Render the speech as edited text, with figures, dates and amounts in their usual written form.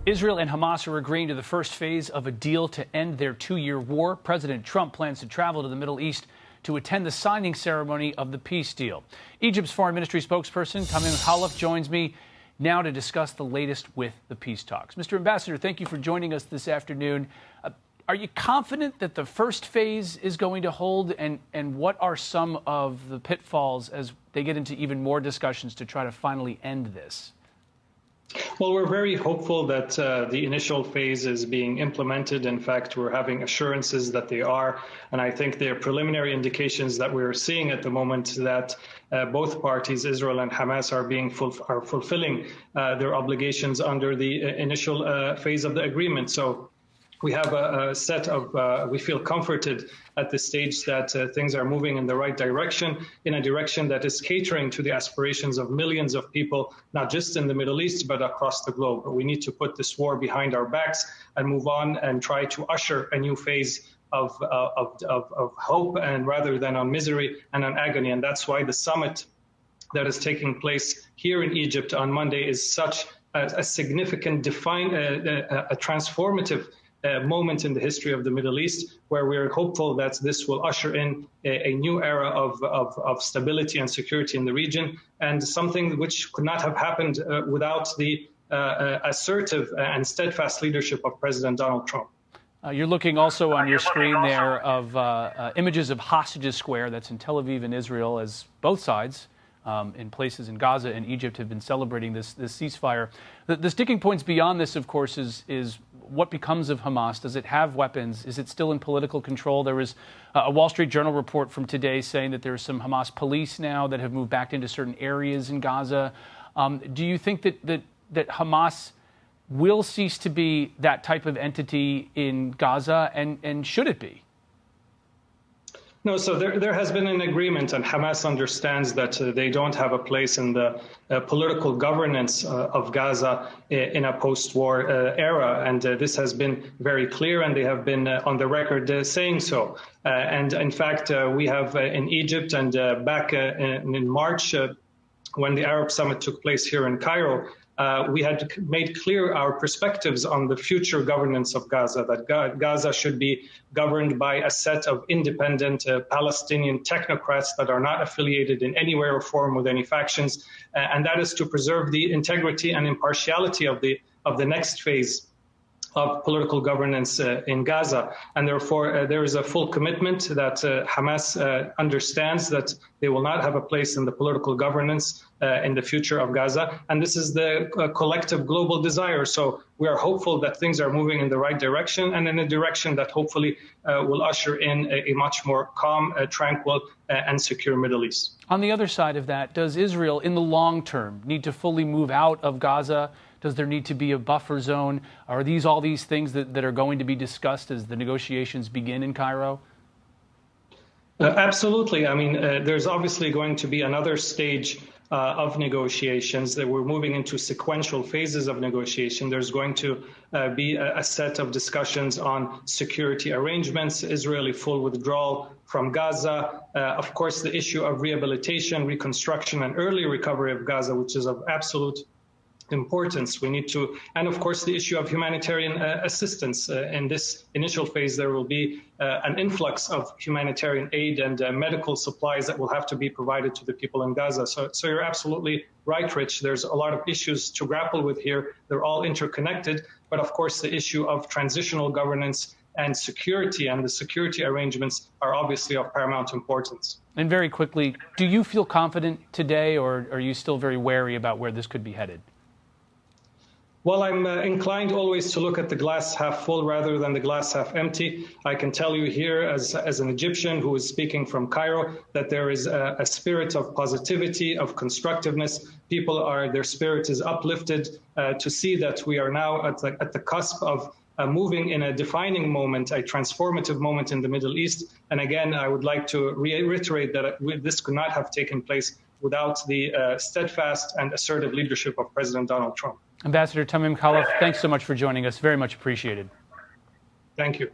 Israel and Hamas are agreeing to the first phase of a deal to end their two-year war. President Trump plans to travel to the Middle East to attend the signing ceremony of the peace deal. Egypt's foreign ministry spokesperson, Tamim Khallaf, joins me now to discuss the latest with the peace talks. Mr. Ambassador, thank you for joining us this afternoon. Are you confident that the first phase is going to hold, and what are some of the pitfalls as they get into even more discussions to try to finally end this? Well, we're very hopeful that the initial phase is being implemented. In fact, we're having assurances that they are. And I think there are preliminary indications that we're seeing at the moment that both parties, Israel and Hamas, are fulfilling their obligations under the initial phase of the agreement. So we have a set of, we feel comforted at this stage that things are moving in the right direction, in a direction that is catering to the aspirations of millions of people, not just in the Middle East, but across the globe. But we need to put this war behind our backs and move on and try to usher a new phase of hope, and rather than on misery and on agony. And that's why the summit that is taking place here in Egypt on Monday is such a significant, a transformative moment in the history of the Middle East, where we are hopeful that this will usher in a new era of stability and security in the region, and something which could not have happened without the assertive and steadfast leadership of President Donald Trump. You're looking also on your screen there of images of Hostages Square that's in Tel Aviv and Israel, as both sides in places in Gaza and Egypt have been celebrating this ceasefire. The sticking points beyond this, of course, is what becomes of Hamas. Does it have weapons? Is it still in political control? There was a Wall Street Journal report from today saying that there's some Hamas police now that have moved back into certain areas in Gaza. Do you think that Hamas will cease to be that type of entity in Gaza, and should it be? No, so there has been an agreement, and Hamas understands that they don't have a place in the political governance of Gaza in a post-war era. And this has been very clear, and they have been on the record saying so. And in fact, we have in Egypt and back in March, when the Arab Summit took place here in Cairo, we had made clear our perspectives on the future governance of Gaza, that Gaza should be governed by a set of independent Palestinian technocrats that are not affiliated in any way or form with any factions, and that is to preserve the integrity and impartiality of the next phase of political governance in Gaza. And therefore, there is a full commitment that Hamas understands that they will not have a place in the political governance in the future of Gaza. And this is the collective global desire. So we are hopeful that things are moving in the right direction, and in a direction that hopefully will usher in a much more calm, tranquil, and secure Middle East. On the other side of that, does Israel, in the long term, need to fully move out of Gaza? Does there need to be a buffer zone? Are these all these things that are going to be discussed as the negotiations begin in Cairo? Absolutely. I mean, there's obviously going to be another stage of negotiations, that we're moving into sequential phases of negotiation. There's going to be a set of discussions on security arrangements, Israeli full withdrawal from Gaza, of course, the issue of rehabilitation, reconstruction, and early recovery of Gaza, which is of absolute importance. We need to, and of course, the issue of humanitarian assistance. In this initial phase, there will be an influx of humanitarian aid and medical supplies that will have to be provided to the people in Gaza. So you're absolutely right, Rich. There's a lot of issues to grapple with here. They're all interconnected. But of course, the issue of transitional governance and security and the security arrangements are obviously of paramount importance. And very quickly, do you feel confident today, or are you still very wary about where this could be headed? Well, I'm inclined always to look at the glass half full rather than the glass half empty. I can tell you here, as an Egyptian who is speaking from Cairo, that there is a spirit of positivity, of constructiveness. Their spirit is uplifted to see that we are now at the cusp of moving in a defining moment, a transformative moment in the Middle East. And again, I would like to reiterate that this could not have taken place without the steadfast and assertive leadership of President Donald Trump. Ambassador Tamim Khallaf, thanks so much for joining us. Very much appreciated. Thank you.